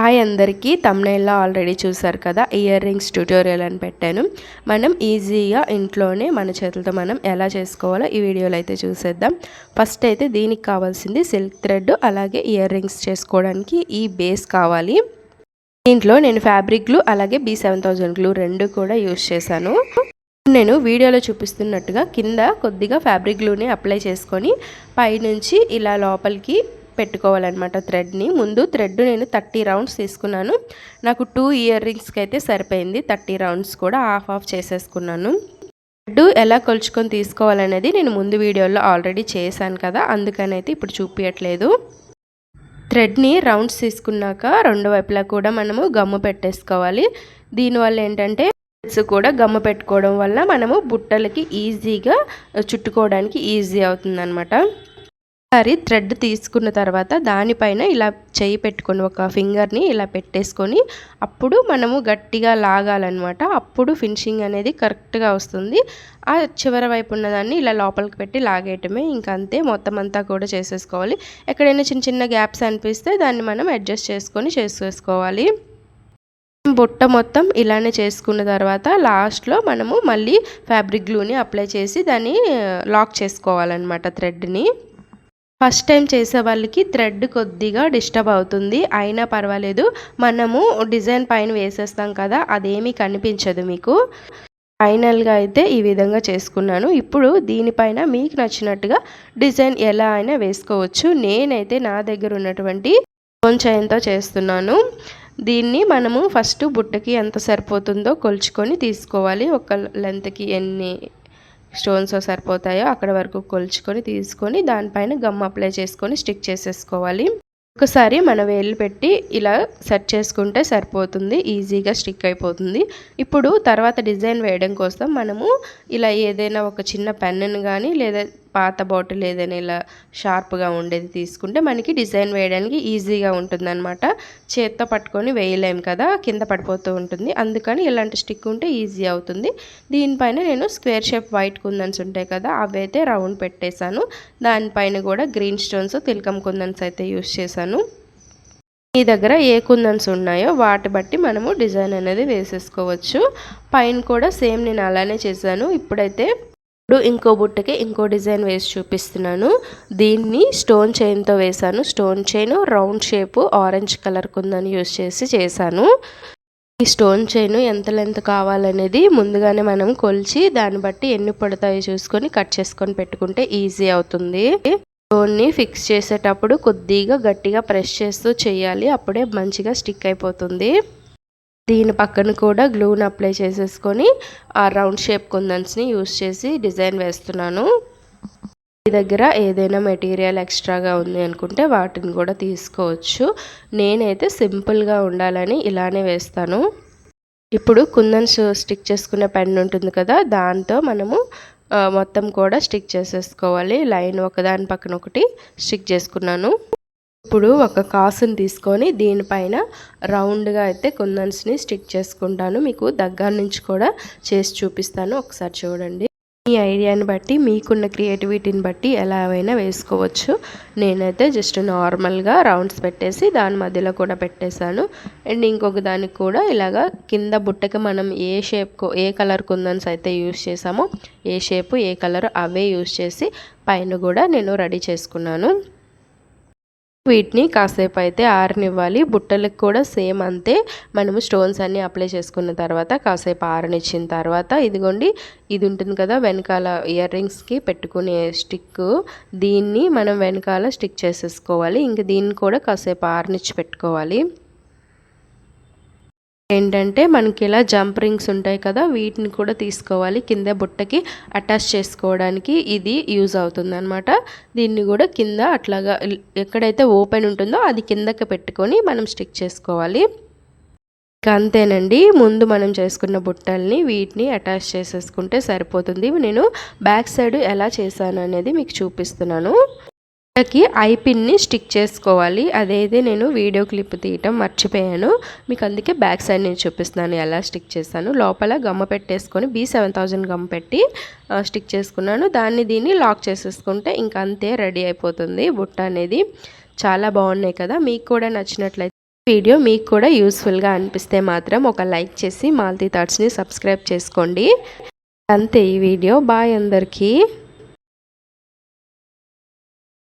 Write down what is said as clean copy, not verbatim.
Hi అందరికీ, థంబ్నెయిల్లో already చూసారు కదా, ఇయర్ రింగ్స్ ట్యూటోరియల్ అని పెట్టాను. మనం ఈజీగా ఇంట్లోనే మన చేతులతో మనం ఎలా చేసుకోవాలో ఈ వీడియోలో అయితే చూసేద్దాం. ఫస్ట్ అయితే దీనికి కావాల్సింది సిల్క్ థ్రెడ్, అలాగే ఇయర్ రింగ్స్ చేసుకోవడానికి ఈ బేస్ కావాలి. దీంట్లో నేను ఫ్యాబ్రిక్ గ్లూ అలాగే B7000 గ్లూ రెండు కూడా యూజ్ చేశాను. నేను వీడియోలో చూపిస్తున్నట్టుగా కింద కొద్దిగా ఫ్యాబ్రిక్ గ్లూని అప్లై చేసుకొని పైనుంచి ఇలా లోపలికి పెట్టుకోవాలన్నమాట. థ్రెడ్ని ముందు థ్రెడ్ నేను 30 రౌండ్స్ తీసుకున్నాను. నాకు 2 ఇయర్ రింగ్స్కి అయితే సరిపోయింది. 30 రౌండ్స్ కూడా హాఫ్ చేసేసుకున్నాను. థ్రెడ్ ఎలా కొలుచుకొని తీసుకోవాలనేది నేను ముందు వీడియోలో ఆల్రెడీ చేశాను కదా, అందుకనైతే ఇప్పుడు చూపించట్లేదు. థ్రెడ్ని రౌండ్స్ తీసుకున్నాక రెండు వైపులా కూడా మనము గమ్ము పెట్టేసుకోవాలి. దీనివల్ల ఏంటంటే కూడా గమ్ము పెట్టుకోవడం వల్ల మనము బుట్టలకి ఈజీగా చుట్టుకోవడానికి ఈజీ అవుతుందన్నమాట. ఒకసారి థ్రెడ్ తీసుకున్న తర్వాత దానిపైన ఇలా చేయి పెట్టుకొని ఒక ఫింగర్ని ఇలా పెట్టేసుకొని అప్పుడు మనము గట్టిగా లాగాలన్నమాట. అప్పుడు ఫినిషింగ్ అనేది కరెక్ట్గా వస్తుంది. ఆ చివరి వైపు ఉన్నదాన్ని ఇలా లోపలికి పెట్టి లాగేయటమే, ఇంకా అంతే. మొత్తం అంతా కూడా చేసేసుకోవాలి. ఎక్కడైనా చిన్న చిన్న గ్యాప్స్ అనిపిస్తే దాన్ని మనం అడ్జస్ట్ చేసుకొని చేసేసుకోవాలి. బుట్ట మొత్తం ఇలానే చేసుకున్న తర్వాత లాస్ట్లో మనము మళ్ళీ ఫ్యాబ్రిక్ గ్లూని అప్లై చేసి దాన్ని లాక్ చేసుకోవాలన్నమాట థ్రెడ్ని. ఫస్ట్ టైం చేసే వాళ్ళకి థ్రెడ్ కొద్దిగా డిస్టర్బ్ అవుతుంది, అయినా పర్వాలేదు. మనము డిజైన్ పైన వేసేస్తాం కదా, అదేమీ కనిపించదు మీకు. ఫైనల్గా అయితే ఈ విధంగా చేసుకున్నాను. ఇప్పుడు దీనిపైన మీకు నచ్చినట్టుగా డిజైన్ ఎలా అయినా వేసుకోవచ్చు. నేనైతే నా దగ్గర ఉన్నటువంటి స్టోన్ చైన్తో చేస్తున్నాను. దీన్ని మనము ఫస్ట్ బుట్టకి ఎంత సరిపోతుందో కొలుచుకొని తీసుకోవాలి. ఒక లెంత్కి ఎన్ని స్టోన్స్ సరిపోతాయో అక్కడ వరకు కొలుచుకొని తీసుకొని దానిపైన గమ్ అప్లై చేసుకొని స్టిక్ చేసేసుకోవాలి. ఒకసారి మన వేలు పెట్టి ఇలా సెట్ చేసుకుంటే సరిపోతుంది, ఈజీగా స్టిక్ అయిపోతుంది. ఇప్పుడు తర్వాత డిజైన్ వేయడం కోసం మనము ఇలా ఏదైనా ఒక చిన్న పెన్నును కానీ లేదా పాత బాటిల్ ఏదైనా ఇలా షార్ప్గా ఉండేది తీసుకుంటే మనకి డిజైన్ వేయడానికి ఈజీగా ఉంటుందన్నమాట. చేత్తో పట్టుకొని వేయలేము కదా, కింద పడిపోతూ ఉంటుంది. అందుకని ఇలాంటి స్టిక్ ఉంటే ఈజీ అవుతుంది. దీనిపైన నేను స్క్వేర్ షేప్ వైట్ కుందన్స్ ఉంటాయి కదా, అవి అయితే రౌండ్ పెట్టేశాను. దానిపైన కూడా గ్రీన్ స్టోన్స్ తిలకం కుందన్స్ అయితే యూస్ చేశాను. మీ దగ్గర ఏ కుందన్స్ ఉన్నాయో వాటి బట్టి మనము డిజైన్ అనేది వేసేసుకోవచ్చు. పైన కూడా సేమ్ నేను అలానే చేశాను. ఇప్పుడు ఇంకో బుట్టకి ఇంకో డిజైన్ వేసి చూపిస్తున్నాను. దీన్ని స్టోన్ చైన్తో వేశాను. Stone chain round shape orange colour కుందని యూస్ చేసి చేశాను. ఈ స్టోన్ చైన్ ఎంత లెంత్ కావాలనేది ముందుగానే మనం కొలిచి దాన్ని బట్టి ఎన్ని పడతాయో చూసుకొని కట్ చేసుకొని పెట్టుకుంటే ఈజీ అవుతుంది. స్టోన్ని ఫిక్స్ చేసేటప్పుడు కొద్దిగా గట్టిగా ప్రెస్ చేస్తూ చేయాలి, అప్పుడే మంచిగా స్టిక్ అయిపోతుంది. దీని పక్కన కూడా గ్లూని అప్లై చేసేసుకొని ఆ రౌండ్ షేప్ కుందన్స్ని యూస్ చేసి డిజైన్ వేస్తున్నాను. మీ దగ్గర ఏదైనా మెటీరియల్ ఎక్స్ట్రాగా ఉంది అనుకుంటే వాటిని కూడా తీసుకోవచ్చు. నేనైతే సింపుల్గా ఉండాలని ఇలానే వేస్తాను. ఇప్పుడు కుందన్స్ స్టిక్ చేసుకునే పెన్ ఉంటుంది కదా, దాంతో మనము మొత్తం కూడా స్టిక్ చేసేసుకోవాలి. లైన్ ఒకదాని పక్కన ఒకటి స్టిక్ చేసుకున్నాను. ఇప్పుడు ఒక కాసుని తీసుకొని దీనిపైన రౌండ్గా అయితే కుందన్స్ని స్టిక్ చేసుకుంటాను. మీకు దగ్గర నుంచి కూడా చేసి చూపిస్తాను, ఒకసారి చూడండి. మీ ఐడియాని బట్టి మీకున్న క్రియేటివిటీని బట్టి ఎలా అయినా వేసుకోవచ్చు. నేనైతే జస్ట్ నార్మల్గా రౌండ్స్ పెట్టేసి దాని మధ్యలో కూడా పెట్టేశాను. అండ్ ఇంకొక దానికి కూడా ఇలాగా కింద బుట్టకి మనం ఏ కలర్ కుందన్స్ అయితే యూస్ చేసామో ఏ షేపు ఏ కలర్ అవే యూస్ చేసి పైన కూడా నేను రెడీ చేసుకున్నాను. వీటిని కాసేపు అయితే ఆరనివ్వాలి. బుట్టలకు కూడా సేమ్ అంతే. మనము స్టోన్స్ అన్నీ అప్లై చేసుకున్న తర్వాత కాసేపు ఆరనిచ్చిన తర్వాత ఇదిగోండి, ఇది ఉంటుంది కదా వెనకాల ఇయర్ రింగ్స్కి పెట్టుకునే స్టిక్, దీన్ని మనం వెనకాల స్టిక్ చేసేసుకోవాలి. ఇంక దీన్ని కూడా కాసేపు ఆరనిచ్చి పెట్టుకోవాలి. ఏంటంటే మనకి ఇలా జంప్ రింగ్స్ ఉంటాయి కదా, వీటిని కూడా తీసుకోవాలి. కింద బుట్టకి అటాచ్ చేసుకోవడానికి ఇది యూజ్ అవుతుంది అనమాట. దీన్ని కూడా కింద అట్లాగా ఎక్కడైతే ఓపెన్ ఉంటుందో అది కిందకి పెట్టుకొని మనం స్టిక్ చేసుకోవాలి. ఇంకా అంతేనండి. ముందు మనం చేసుకున్న బుట్టల్ని వీటిని అటాచ్ చేసేసుకుంటే సరిపోతుంది. నేను బ్యాక్ సైడ్ ఎలా చేశాను అనేది మీకు చూపిస్తున్నాను. ఐ పిన్ని స్టిక్ చేసుకోవాలి. అదైతే నేను వీడియో క్లిప్ తీయటం మర్చిపోయాను, మీకు అందుకే బ్యాక్ సైడ్ నేను చూపిస్తున్నాను ఎలా స్టిక్ చేశాను. లోపల గమ్మ పెట్టేసుకొని B7000 గమ్ పెట్టి స్టిక్ చేసుకున్నాను. దీన్ని లాక్ చేసేసుకుంటే ఇంకా అంతే, రెడీ అయిపోతుంది బుట్ట అనేది. చాలా బాగున్నాయి కదా, మీకు కూడా నచ్చినట్లయితే వీడియో మీకు కూడా యూస్ఫుల్గా అనిపిస్తే మాత్రం ఒక లైక్ చేసి మాలతి థాట్స్ని సబ్స్క్రైబ్ చేసుకోండి. అంతే ఈ వీడియో. బాయ్ అందరికీ.